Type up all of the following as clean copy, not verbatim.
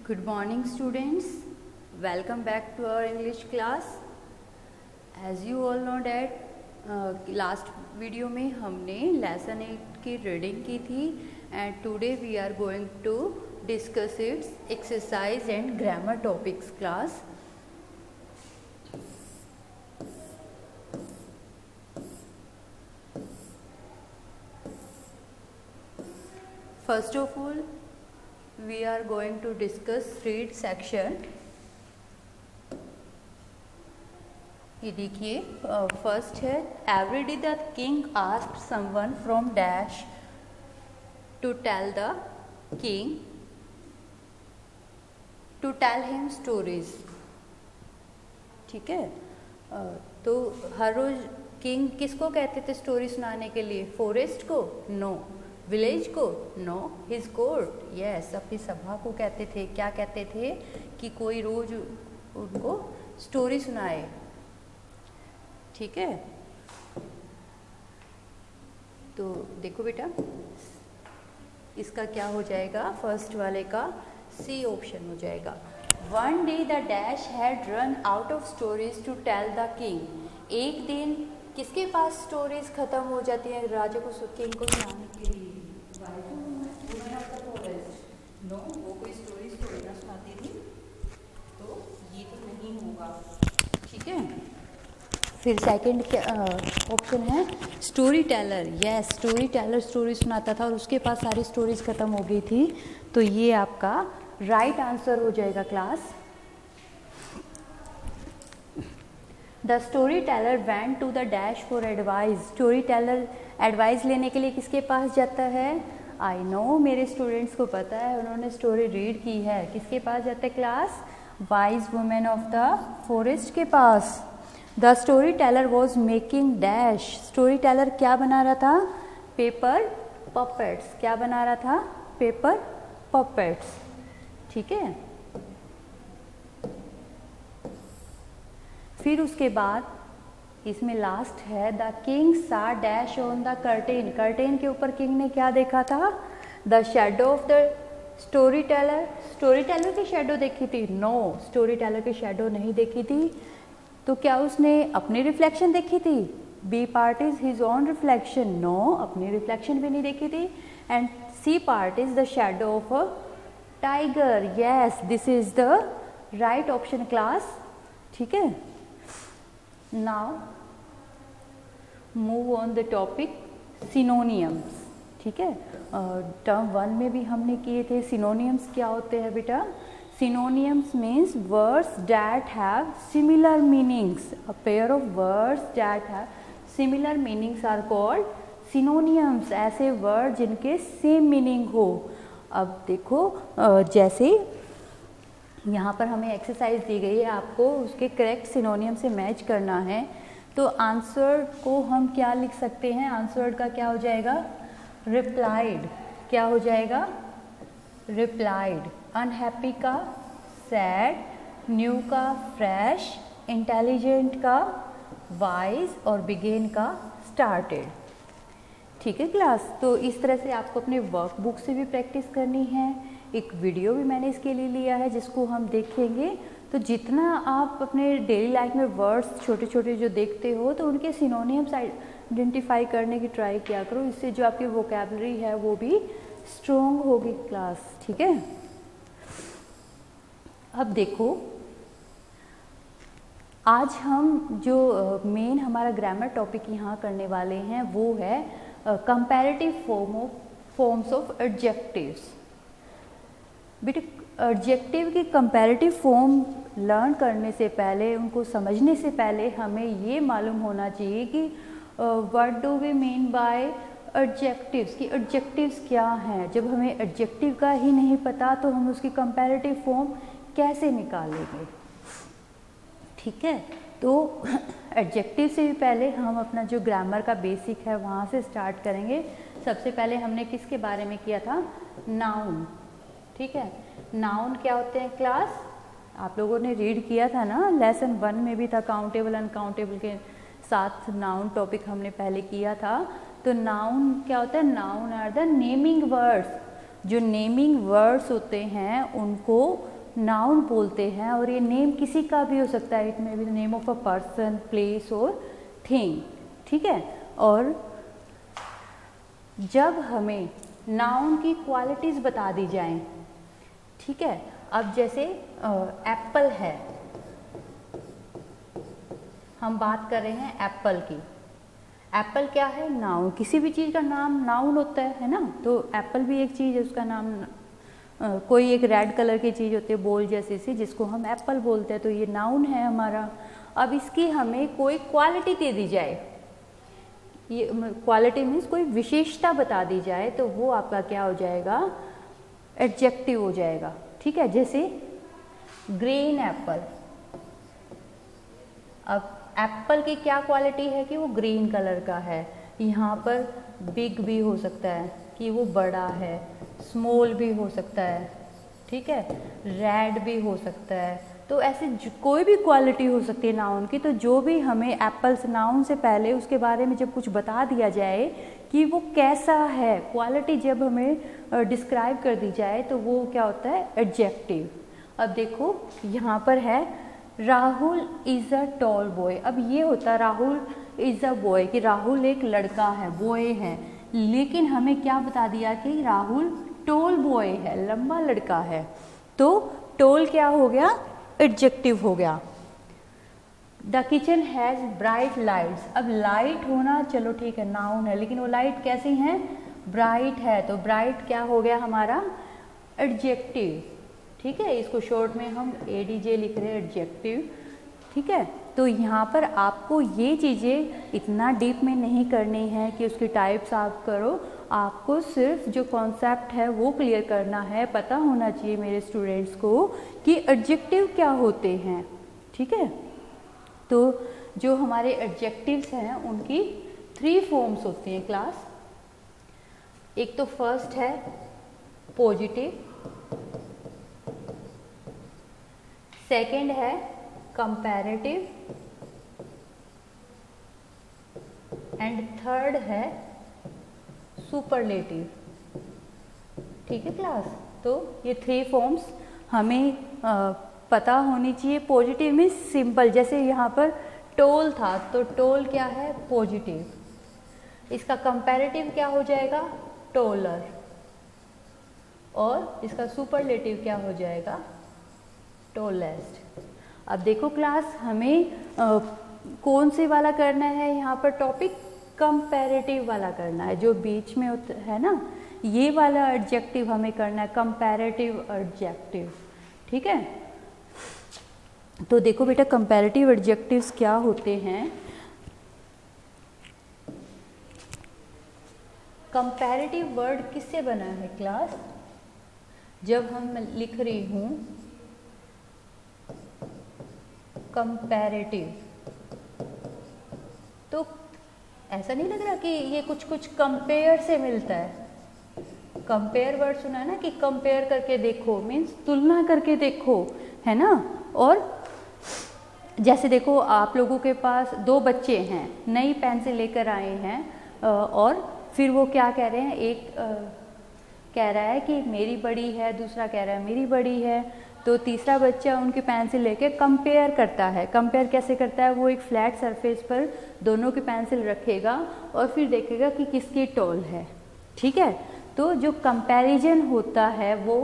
Good morning students, welcome back to our English class. As you all know that last video में हमने lesson 8 की reading की थी and today we are going to discuss its exercise and grammar topics class. First of all, we are going to discuss read section. ये देखिए first है every day the king asked someone from dash to tell the king to tell him stories. ठीक है, तो हर रोज king किसको कहते थे story सुनाने के लिए? फॉरेस्ट को? नो. विलेज को? नो. His court? यस. अपनी सभा को कहते थे. क्या कहते थे? कि कोई रोज उनको स्टोरी सुनाए. ठीक है, तो देखो बेटा इसका क्या हो जाएगा, फर्स्ट वाले का सी ऑप्शन हो जाएगा. One day the dash had run out of stories to tell the king. एक दिन किसके पास स्टोरीज खत्म हो जाती है राजा को, किंग को सुनाने के लिए? नो, वो कोई स्टोरी ना सुनाती थी, तो ये तो नहीं होगा. ठीक है, फिर सेकंड ऑप्शन है story teller. Yes, story teller story सुनाता था और उसके पास सारी स्टोरीज खत्म हो गई थी, तो ये आपका राइट आंसर हो जाएगा class. The story teller went to the dash for advice. Storyteller advice लेने के लिए किसके पास जाता है? आई नो, मेरे स्टूडेंट्स को पता है, उन्होंने स्टोरी रीड की है. किसके पास जाता है class? Wise women of the forest के पास. The story teller was making dash. Story teller क्या बना रहा था? Paper puppets. क्या बना रहा था? Paper puppets. ठीक है, फिर उसके बाद इसमें लास्ट है the king saw dash on the curtain. Curtain के ऊपर किंग ने क्या देखा था? The shadow of the story teller. Story teller की शेडो देखी थी? नो, स्टोरी टेलर की शेडो नहीं देखी थी. तो क्या उसने अपनी रिफ्लेक्शन देखी थी? B part is his own reflection. No, अपनी रिफ्लेक्शन भी नहीं देखी थी. And C part is the shadow of a tiger. Yes, this is the right option class. ठीक है, now move on the topic synonyms. ठीक है, टर्म 1 में भी हमने किए थे. सिनोनियम्स क्या होते हैं बेटा? Synonyms means words that have similar meanings. A pair of words that have similar meanings are called synonyms. ऐसे वर्ड जिनके सेम मीनिंग हो. अब देखो जैसे यहाँ पर हमें एक्सरसाइज दी गई है, आपको उसके करेक्ट सिनोनियम से मैच करना है. तो आंसर को हम क्या लिख सकते हैं? आंसर का क्या हो जाएगा? रिप्लाइड. क्या हो जाएगा? रिप्लाइड. अनहैप्पी का सैड, न्यू का फ्रेश, इंटेलिजेंट का वाइज और बिगेन का स्टार्टेड. ठीक है क्लास, तो इस तरह से आपको अपने वर्कबुक से भी प्रैक्टिस करनी है. एक वीडियो भी मैंने इसके लिए लिया है जिसको हम देखेंगे. तो जितना आप अपने डेली लाइफ में वर्ड्स छोटे छोटे जो देखते हो तो उनके सिनोनियम्स आइडेंटिफाई करने की ट्राई किया करो. इससे जो आपकी वोकैबुलरी है वो भी स्ट्रॉन्ग होगी क्लास. ठीक है, अब देखो आज हम जो मेन हमारा ग्रामर टॉपिक यहाँ करने वाले हैं वो है कंपैरेटिव फॉर्म्स ऑफ एडजेक्टिव्स. बेटे एडजेक्टिव की कंपैरेटिव फॉर्म लर्न करने से पहले, उनको समझने से पहले हमें ये मालूम होना चाहिए कि what do we mean by adjectives. की एडजेक्टिव्स क्या हैं. जब हमें एडजेक्टिव का ही नहीं पता तो हम उसकी कंपैरेटिव फॉर्म कैसे निकालेंगे? ठीक है, तो एडजेक्टिव से भी पहले हम अपना जो ग्रामर का बेसिक है वहाँ से स्टार्ट करेंगे. सबसे पहले हमने किसके बारे में किया था? नाउन. ठीक है, नाउन क्या होते हैं क्लास? आप लोगों ने रीड किया था ना, लेसन 1 में भी था. काउंटेबल अनकाउंटेबल के साथ नाउन टॉपिक हमने पहले किया था. तो नाउन क्या होता है? Noun are the naming words. जो नेमिंग वर्ड्स होते हैं उनको नाउन बोलते हैं, और ये नेम किसी का भी हो सकता है, it may be the name of a person, place और थिंग, ठीक है। और जब हमें नाउन की क्वालिटीज़ बता दी जाएं, ठीक है, अब जैसे एप्पल है, हम बात कर रहे हैं एप्पल की। एप्पल क्या है? नाउन। किसी भी चीज़ का नाम नाउन होता है ना, तो एप्पल भी एक चीज़ है, उसका नाम कोई एक रेड कलर की चीज़ होती है बॉल जैसी सी, जिसको हम एप्पल बोलते हैं, तो ये नाउन है हमारा। अब इसकी हमें कोई क्वालिटी दे दी जाए, ये क्वालिटी मीन्स कोई विशेषता बता दी जाए, तो वो आपका क्या हो जाएगा? एडजेक्टिव हो जाएगा, ठीक है। जैसे ग्रीन एप्पल। अब एप्पल की क्या क्वालिटी है कि वो ग्रीन कलर का है। यहाँ पर बिग भी हो सकता है कि वो बड़ा है, स्मॉल भी हो सकता है, ठीक है, रेड भी हो सकता है। तो ऐसे कोई भी क्वालिटी हो सकती है नाउन की। तो जो भी हमें एप्पल्स नाउन से पहले उसके बारे में जब कुछ बता दिया जाए कि वो कैसा है, क्वालिटी जब हमें डिस्क्राइब कर दी जाए, तो वो क्या होता है? एडजेक्टिव। अब देखो यहाँ पर है Rahul is a tall boy. अब ये होता है राहुल इज़ अ बॉय, कि राहुल एक लड़का है, बॉय है, लेकिन हमें क्या बता दिया कि राहुल टॉल बॉय है, लंबा लड़का है। तो टॉल क्या हो गया? एडजेक्टिव हो गया। The kitchen has bright lights. अब लाइट होना चलो ठीक है, नाउन है, लेकिन वो लाइट कैसी हैं? ब्राइट है, तो ब्राइट क्या हो गया हमारा? एडजेक्टिव, ठीक है। इसको शॉर्ट में हम एडीजे लिख रहे हैं, एडजेक्टिव, ठीक है। तो यहाँ पर आपको ये चीज़ें इतना डीप में नहीं करनी है कि उसकी टाइप्स आप करो, आपको सिर्फ जो कॉन्सेप्ट है वो क्लियर करना है। पता होना चाहिए मेरे स्टूडेंट्स को कि एडजेक्टिव क्या होते हैं, ठीक है। तो जो हमारे एडजेक्टिव्स हैं उनकी 3 फॉर्म्स होती हैं क्लास। एक तो फर्स्ट है पॉजिटिव, सेकंड है कंपैरेटिव, एंड थर्ड है सुपरलेटिव, ठीक है क्लास। तो ये 3 फॉर्म्स हमें पता होनी चाहिए। पॉजिटिव मीन्स सिंपल, जैसे यहाँ पर टोल था, तो टोल क्या है? पॉजिटिव। इसका कंपैरेटिव क्या हो जाएगा? टोलर। और इसका सुपरलेटिव क्या हो जाएगा? टोलेस्ट। अब देखो क्लास, हमें कौन से वाला करना है यहाँ पर टॉपिक? कंपैरेटिव वाला करना है, जो बीच में है ना, ये वाला एडजेक्टिव हमें करना है, कंपैरेटिव एडजेक्टिव, ठीक है। तो देखो बेटा, कंपैरेटिव एडजेक्टिव्स क्या होते हैं? कंपैरेटिव वर्ड किससे बना है क्लास? जब हम लिख रही हूँ कंपैरेटिव, तो ऐसा नहीं लग रहा कि ये कुछ कुछ कंपेयर से मिलता है? कंपेयर वर्ड सुना है ना, कि कंपेयर करके देखो, मीन्स तुलना करके देखो, है ना। और जैसे देखो, आप लोगों के पास 2 बच्चे हैं, नई पेंसिल लेकर आए हैं, और फिर वो क्या कह रहे हैं? एक कह रहा है कि मेरी बड़ी है, दूसरा कह रहा है मेरी बड़ी है। तो तीसरा बच्चा उनकी पेंसिल लेके कंपेयर करता है। कंपेयर कैसे करता है? वो एक फ्लैट सरफेस पर दोनों की पेंसिल रखेगा और फिर देखेगा कि किसकी टॉल है, ठीक है। तो जो कंपैरिजन होता है वो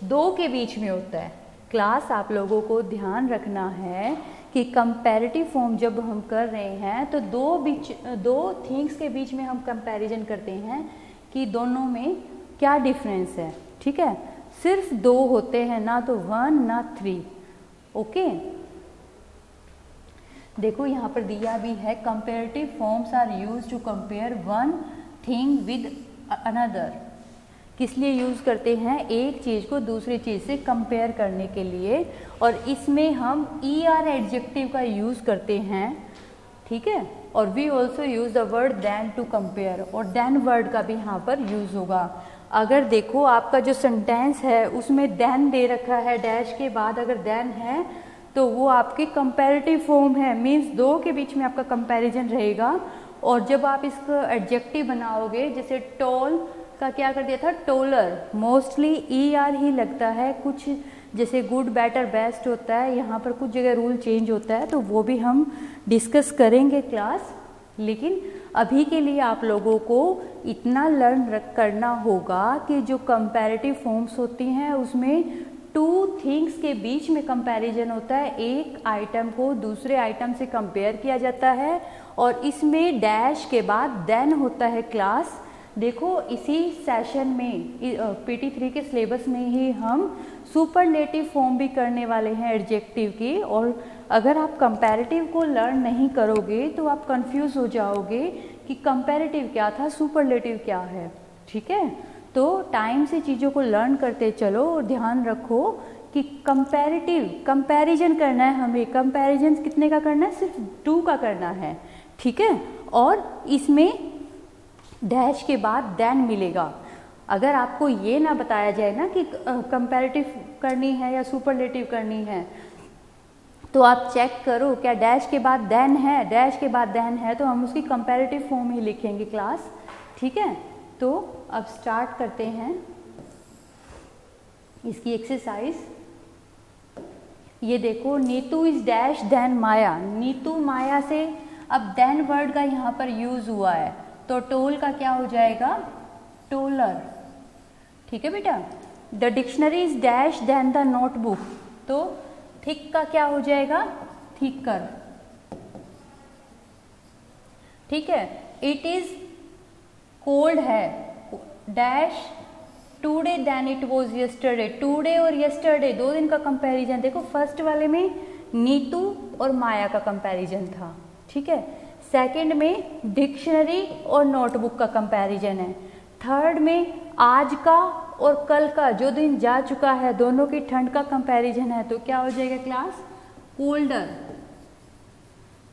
2 के बीच में होता है। क्लास, आप लोगों को ध्यान रखना है कि कंपैरेटिव फॉर्म जब हम कर रहे हैं तो 2 थिंग्स के बीच में हम कंपैरिजन करते हैं कि दोनों में क्या डिफरेंस है, ठीक है। सिर्फ 2 होते हैं, ना तो 1 ना 3, ओके। देखो यहाँ पर दिया भी है, comparative forms are used to compare one thing with another. किस लिए यूज़ करते हैं? एक चीज़ को दूसरी चीज़ से कंपेयर करने के लिए, और इसमें हम ER एडजेक्टिव का यूज़ करते हैं, ठीक है। और we also use the word than to compare, और देन वर्ड का भी यहाँ पर यूज़ होगा। अगर देखो आपका जो सेंटेंस है उसमें देन दे रखा है, डैश के बाद अगर देन है तो वो आपकी कंपैरेटिव फॉर्म है, मीन्स 2 के बीच में आपका कंपैरिजन रहेगा। और जब आप इसका एडजेक्टिव बनाओगे, जैसे टॉल का क्या कर दिया था? टोलर। मोस्टली ER ही लगता है, कुछ जैसे गुड बेटर बेस्ट होता है, यहाँ पर कुछ जगह रूल चेंज होता है, तो वो भी हम डिस्कस करेंगे क्लास। लेकिन अभी के लिए आप लोगों को इतना लर्न करना होगा कि जो कंपैरेटिव फॉर्म्स होती हैं उसमें टू थिंग्स के बीच में कंपैरिजन होता है, एक आइटम को दूसरे आइटम से कंपेयर किया जाता है, और इसमें डैश के बाद देन होता है क्लास। देखो इसी सेशन में PT3 के सिलेबस में ही हम सुपरलेटिव फॉर्म भी करने वाले हैं एडजेक्टिव की, और अगर आप कंपैरेटिव को लर्न नहीं करोगे तो आप कंफ्यूज हो जाओगे कि कंपैरेटिव क्या था, सुपरलेटिव क्या है। ठीक है, तो टाइम से चीज़ों को लर्न करते चलो और ध्यान रखो कि कंपैरिजन करना है हमें। कंपैरिजन कितने का करना है? सिर्फ 2 का करना है। ठीक है, और इसमें डैश के बाद देन मिलेगा। अगर आपको ये ना बताया जाए ना कि कंपैरेटिव करनी है या सुपरलेटिव करनी है, तो आप चेक करो क्या डैश के बाद देन है, डैश के बाद देन है, तो हम उसकी कंपैरेटिव फॉर्म ही लिखेंगे क्लास। ठीक है, तो अब स्टार्ट करते हैं इसकी एक्सरसाइज। ये देखो, नीतू इज डैश देन माया। नीतू माया से अब देन वर्ड का यहाँ पर यूज हुआ है, तो टोल का क्या हो जाएगा? टोलर। ठीक है बेटा। The dictionary is dash than the notebook, तो थिक का क्या हो जाएगा? थिकर। ठीक है। इट इज कोल्ड है dash today than it was yesterday. Today और यस्टरडे 2 दिन का कंपैरिजन। देखो फर्स्ट वाले में नीतू और माया का कंपैरिजन था। ठीक है, सेकंड में डिक्शनरी और नोटबुक का कंपैरिजन है। थर्ड में आज का और कल का, जो दिन जा चुका है, दोनों की ठंड का कंपैरिजन है, तो क्या हो जाएगा क्लास? कोल्डर।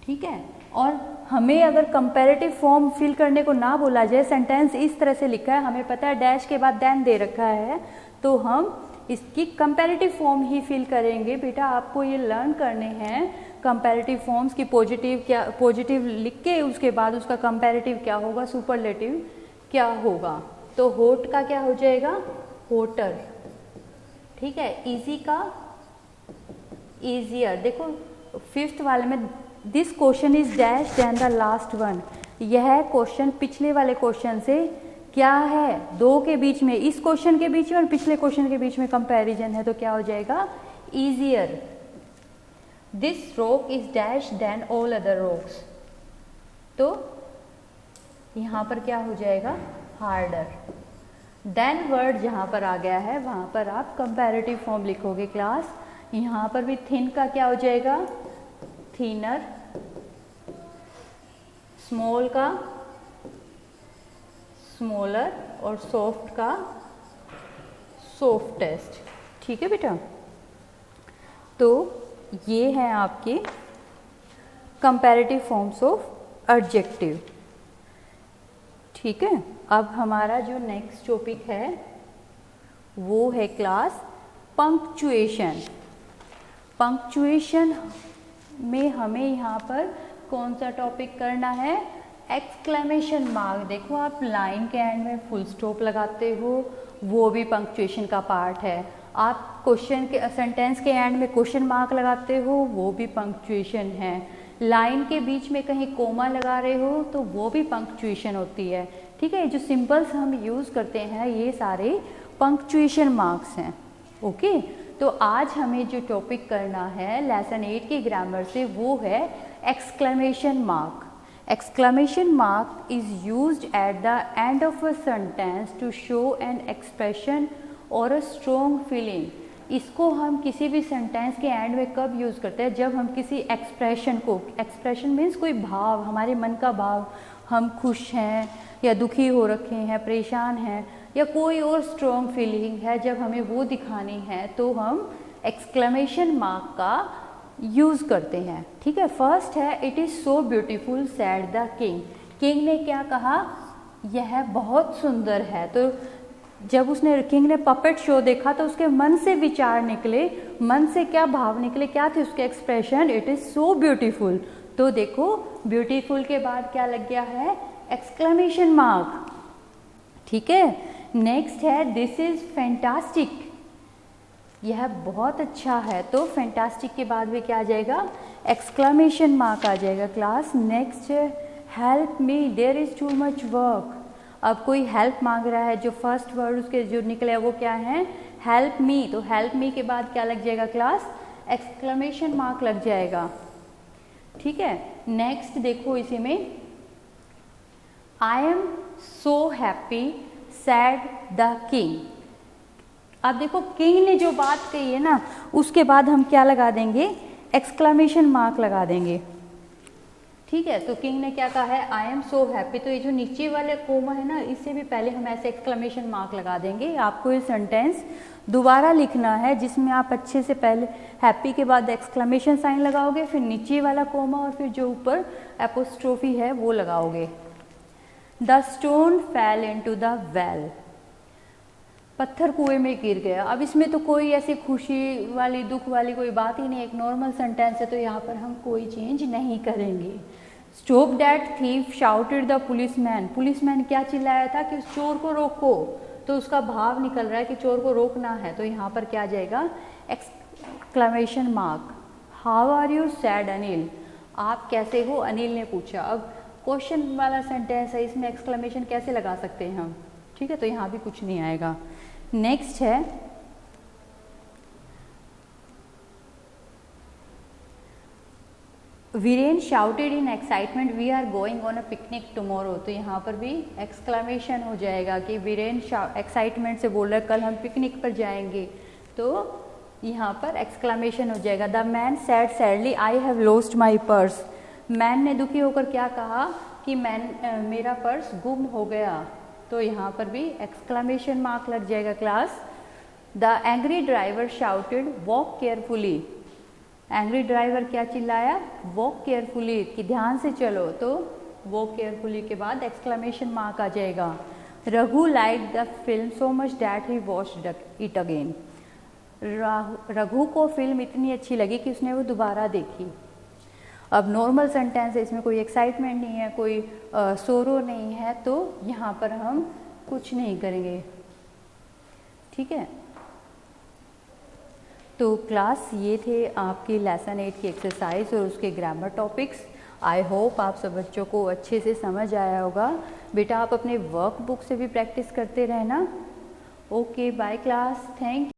ठीक है, और हमें अगर कंपैरेटिव फॉर्म फिल करने को ना बोला जाए, सेंटेंस इस तरह से लिखा है, हमें पता है डैश के बाद देन दे रखा है, तो हम इसकी कंपैरेटिव फॉर्म ही फिल करेंगे। बेटा आपको ये लर्न करने हैं कंपैरेटिव फॉर्म्स की, पॉजिटिव लिख के उसके बाद उसका कंपैरेटिव क्या होगा, सुपरलेटिव क्या होगा। तो होट का क्या हो जाएगा? होटर। ठीक है, इजी का ईजियर। देखो 5th वाले में this question is dash than the last one. यह क्वेश्चन पिछले वाले क्वेश्चन से क्या है? 2 के बीच में, इस क्वेश्चन के बीच में और पिछले क्वेश्चन के बीच में कंपैरिजन है, तो क्या हो जाएगा? Easier. This rock is dash than all other rocks, तो यहाँ पर क्या हो जाएगा? हार्डर। देन वर्ड जहाँ पर आ गया है वहाँ पर आप कंपैरेटिव फॉर्म लिखोगे क्लास। यहाँ पर भी थिन का क्या हो जाएगा? थिनर। स्मॉल का स्मॉलर, और सॉफ्ट का सॉफ्टेस्ट। ठीक है बेटा, तो ये हैं आपके कंपैरेटिव फॉर्म्स ऑफ एडजेक्टिव। ठीक है, अब हमारा जो नेक्स्ट टॉपिक है वो है क्लास पंक्चुएशन। पंक्चुएशन में हमें यहाँ पर कौन सा टॉपिक करना है? Exclamation mark. देखो आप लाइन के एंड में फुल स्टॉप लगाते हो, वो भी पंक्चुएशन का पार्ट है। आप क्वेश्चन के सेंटेंस के एंड में क्वेश्चन मार्क लगाते हो, वो भी पंक्चुएशन है। लाइन के बीच में कहीं कोमा लगा रहे हो तो वो भी पंक्चुएशन होती है। ठीक है, जो सिंबल्स हम यूज़ करते हैं ये सारे पंक्चुएशन मार्क्स हैं। ओके, तो आज हमें जो टॉपिक करना है लेसन 8 की ग्रामर से वो है exclamation mark. Exclamation mark is used at the end of a sentence to show an expression or a strong feeling. इसको हम किसी भी सेंटेंस के एंड में कब यूज़ करते हैं? जब हम किसी एक्सप्रेशन को, एक्सप्रेशन मीन्स कोई भाव, हमारे मन का भाव, हम खुश हैं या दुखी हो रखे हैं, परेशान हैं, या कोई और स्ट्रॉन्ग फीलिंग है, जब हमें वो दिखानी है तो हम एक्सक्लेमेशन मार्क का यूज़ करते हैं। ठीक है, फर्स्ट है it is so beautiful sad the king. King ने क्या कहा? यह बहुत सुंदर है। तो जब उसने किंग ने पपेट शो देखा तो उसके मन से विचार निकले, मन से क्या भाव निकले, क्या थे उसके expression? It is so beautiful. तो देखो ब्यूटीफुल के बाद क्या लग गया है? Exclamation mark. ठीक है, नेक्स्ट है दिस इज फैंटास्टिक। यह बहुत अच्छा है, तो फैंटास्टिक के बाद में क्या आ जाएगा, एक्सक्लेमेशन मार्क आ जाएगा क्लास। नेक्स्ट है help me, there is too much work. अब कोई हेल्प मांग रहा है, जो फर्स्ट वर्ड उसके जो निकले वो क्या है, हेल्प मी, तो हेल्प मी के बाद क्या लग जाएगा क्लास, एक्सक्लेमेशन मार्क लग जाएगा। ठीक है, नेक्स्ट देखो इसी में, I am so happy sad the king. अब देखो किंग ने जो बात कही है ना, उसके बाद हम क्या लगा देंगे, एक्सक्लेमेशन मार्क लगा देंगे। ठीक है, तो किंग ने क्या कहा है, आई एम सो हैप्पी, तो ये जो नीचे वाले कोमा है ना, इससे भी पहले हम ऐसे एक्सक्लेमेशन मार्क लगा देंगे। आपको ये सेंटेंस दोबारा लिखना है, जिसमें आप अच्छे से पहले हैप्पी के बाद एक्सक्लेमेशन साइन लगाओगे, फिर नीचे वाला कोमा और फिर जो ऊपर एपोस्ट्रोफी है वो लगाओगे। The stone fail into the well, पत्थर कुएं में गिर गया। अब इसमें तो कोई ऐसी खुशी वाली दुख वाली कोई बात ही नहीं, एक नॉर्मल सेंटेंस है, तो यहाँ पर हम कोई चेंज नहीं करेंगे। Stop that thief shouted the policeman, policeman क्या चिल्लाया था कि उस चोर को रोको, तो उसका भाव निकल रहा है कि चोर को रोकना है, तो यहाँ पर क्या आ जाएगा, exclamation mark. How are you sad Anil, आप कैसे हो, अनिल ने पूछा। अब क्वेश्चन वाला सेंटेंस है, इसमें एक्सक्लेमेशन कैसे लगा सकते हैं हम, ठीक है, तो यहाँ भी कुछ नहीं आएगा। नेक्स्ट है Viren shouted in excitement we are going on a picnic tomorrow, तो यहाँ पर भी एक्सक्लेमेशन हो जाएगा कि वीरेन एक्साइटमेंट से बोल रहा है कल हम पिकनिक पर जाएंगे, तो यहाँ पर एक्सक्लेमेशन हो जाएगा। The man sad sadly I have lost my purse, man ने दुखी होकर क्या कहा कि मेरा पर्स गुम हो गया, तो यहाँ पर भी एक्सक्लेमेशन मार्क लग जाएगा class. The angry driver shouted walk carefully, angry driver क्या चिल्लाया, वॉक केयरफुली, कि ध्यान से चलो, तो वॉक केयरफुली के बाद एक्सक्लेमेशन मार्क आ जाएगा। Raghu like the film so much that he watched it again, Raghu को फिल्म इतनी अच्छी लगी कि उसने वो दोबारा देखी। अब नॉर्मल सेंटेंस है, इसमें कोई एक्साइटमेंट नहीं है, कोई सोरो नहीं है, तो यहाँ पर हम कुछ नहीं करेंगे। ठीक है, तो क्लास ये थे आपकी लेसन 8 की एक्सरसाइज और उसके ग्रामर टॉपिक्स। आई होप आप सब बच्चों को अच्छे से समझ आया होगा। बेटा आप अपने वर्क बुक से भी प्रैक्टिस करते रहना। Okay bye class, thank